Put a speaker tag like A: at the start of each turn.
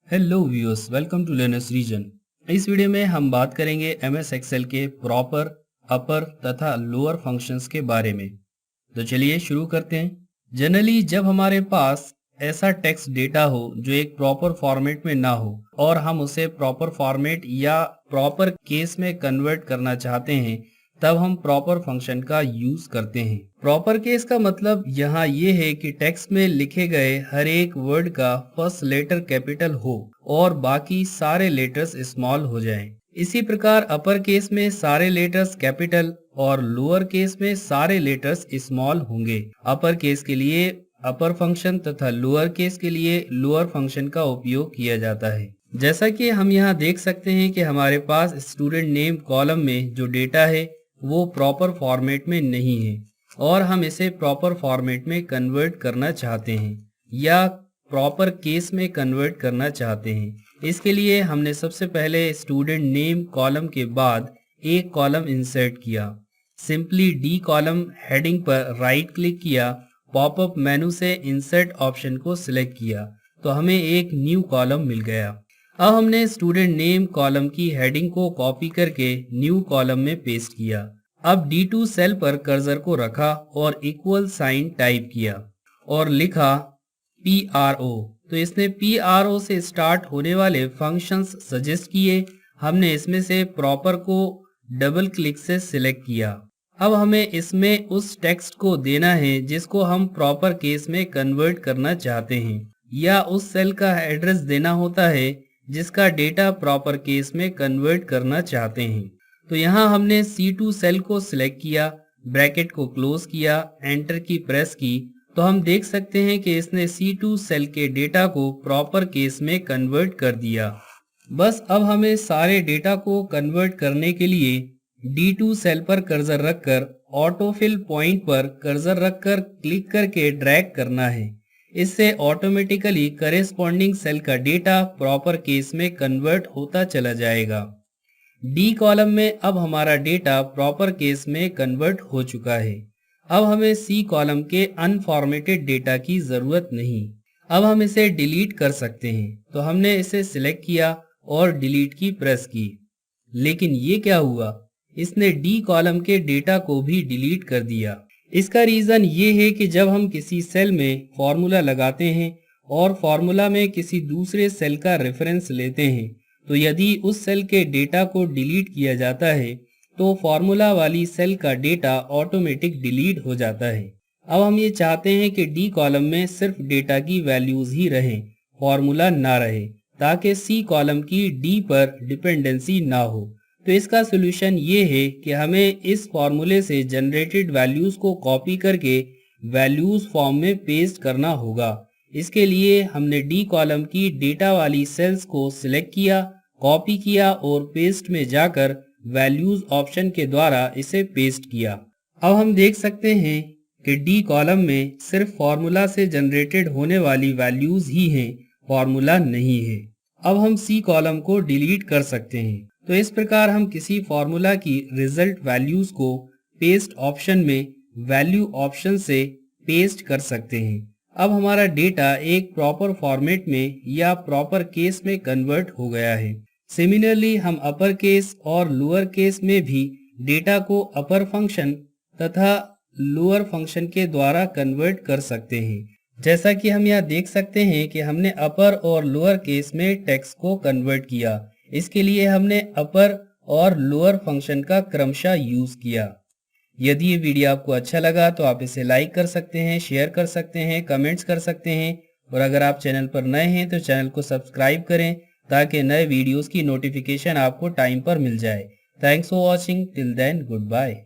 A: Hello viewers, welcome to learners region. इस वीडियो में हम बात करेंगे एमएस एक्सेल के प्रॉपर, अपर तथा लोअर फंक्शंस के बारे में। तो चलिए शुरू करते हैं। जनरली जब हमारे पास ऐसा टेक्स्ट डेटा हो जो एक प्रॉपर फॉर्मेट में ना हो और हम उसे प्रॉपर फॉर्मेट या प्रॉपर केस में कन्वर्ट करना चाहते हैं, तब हम प्रॉपर फंक्शन का यूज करते हैं। प्रॉपर केस का मतलब यहाँ ये है कि टेक्स्ट में लिखे गए हर एक वर्ड का फर्स्ट लेटर कैपिटल हो और बाकी सारे लेटर्स स्मॉल हो जाएं। इसी प्रकार अपर केस में सारे लेटर्स कैपिटल और लोअर केस में सारे लेटर्स स्मॉल होंगे। अपर केस के लिए अपर फंक्शन तथा लोअर केस के लिए लोअर फंक्शन का उपयोग किया जाता है। जैसा कि हम यहाँ देख सकते हैं कि हमारे पास स्टूडेंट नेम कॉलम में जो डेटा है वो प्रॉपर फॉर्मेट में नहीं है और हम इसे प्रॉपर फॉर्मेट में कन्वर्ट करना चाहते हैं या प्रॉपर केस में कन्वर्ट करना चाहते हैं। इसके लिए हमने सबसे पहले स्टूडेंट नेम कॉलम के बाद एक कॉलम इंसर्ट किया। सिंपली डी कॉलम हेडिंग पर राइट क्लिक किया, पॉपअप मेनू से इंसर्ट ऑप्शन को सिलेक्ट किया तो हमें एक न्यू कॉलम मिल गया। अब हमने स्टूडेंट नेम कॉलम की हेडिंग को कॉपी करके न्यू कॉलम में पेस्ट किया। अब D2 सेल पर कर्सर को रखा और इक्वल साइन टाइप किया और लिखा PRO। तो इसने PRO से स्टार्ट होने वाले फंक्शंस सजेस्ट किए। हमने इसमें से प्रॉपर को डबल क्लिक से सिलेक्ट किया। अब हमें इसमें उस टेक्स्ट को देना है जिसको हम प्रॉपर केस में कन्वर्ट करना चाहते हैं या उस सेल का एड्रेस देना होता है जिसका डेटा प्रॉपर केस में कन्वर्ट करना चाहते हैं। तो यहाँ हमने C2 सेल को सिलेक्ट किया, ब्रैकेट को क्लोज किया, एंटर की प्रेस की तो हम देख सकते हैं कि इसने C2 सेल के डेटा को प्रॉपर केस में कन्वर्ट कर दिया। बस अब हमें सारे डेटा को कन्वर्ट करने के लिए D2 सेल पर कर्सर रखकर ऑटोफिल पॉइंट पर कर्सर रखकर क्लिक करके ड्रैग करना है। इससे ऑटोमेटिकली करेस्पॉन्डिंग सेल का डेटा प्रॉपर केस में कन्वर्ट होता चला जाएगा। डी कॉलम में अब हमारा डेटा प्रॉपर केस में कन्वर्ट हो चुका है। अब हमें सी कॉलम के अनफॉर्मेटेड डेटा की जरूरत नहीं। अब हम इसे डिलीट कर सकते हैं। तो हमने इसे सिलेक्ट किया और डिलीट की प्रेस की। लेकिन ये क्या हुआ, इसने डी कॉलम के डेटा को भी डिलीट कर दिया। इसका रीजन ये है कि जब हम किसी सेल में फॉर्मूला लगाते हैं और फॉर्मूला में किसी दूसरे सेल का रेफरेंस लेते हैं तो यदि उस सेल के डेटा को डिलीट किया जाता है तो फॉर्मूला वाली सेल का डेटा ऑटोमेटिक डिलीट हो जाता है। अब हम ये चाहते हैं कि डी कॉलम में सिर्फ डेटा की वैल्यूज ही रहें, फॉर्मूला ना रहे, ताकि सी कॉलम की डी पर डिपेंडेंसी ना हो। तो इसका सोल्यूशन ये है कि हमें इस फॉर्मूले से जनरेटेड वैल्यूज को कॉपी करके वैल्यूज फॉर्म में पेस्ट करना होगा। इसके लिए हमने डी कॉलम की डेटा वाली सेल्स को सिलेक्ट किया, कॉपी किया और पेस्ट में जाकर वैल्यूज ऑप्शन के द्वारा इसे पेस्ट किया। अब हम देख सकते हैं कि डी कॉलम में सिर्फ फॉर्मूला से जनरेटेड होने वाली वैल्यूज ही हैं, फॉर्मूला नहीं है। अब हम सी कॉलम को डिलीट कर सकते हैं। तो इस प्रकार हम किसी फॉर्मूला की रिजल्ट वैल्यूज को पेस्ट ऑप्शन में वैल्यू ऑप्शन से पेस्ट कर सकते हैं। अब हमारा डेटा एक प्रॉपर फॉर्मेट में या प्रॉपर केस में कन्वर्ट हो गया है। सिमिलरली हम अपर केस और लोअर केस में भी डेटा को अपर फंक्शन तथा लोअर फंक्शन के द्वारा कन्वर्ट कर सकते हैं। जैसा कि हम यहाँ देख सकते हैं कि हमने अपर और लोअर केस में टेक्स्ट को कन्वर्ट किया। इसके लिए हमने अपर और लोअर फंक्शन का क्रमशः यूज किया। यदि ये वीडियो आपको अच्छा लगा तो आप इसे लाइक कर सकते हैं, शेयर कर सकते हैं, कमेंट्स कर सकते हैं और अगर आप चैनल पर नए हैं तो चैनल को सब्सक्राइब करें ताकि नए वीडियोस की नोटिफिकेशन आपको टाइम पर मिल जाए। Thanks for watching, till then good bye.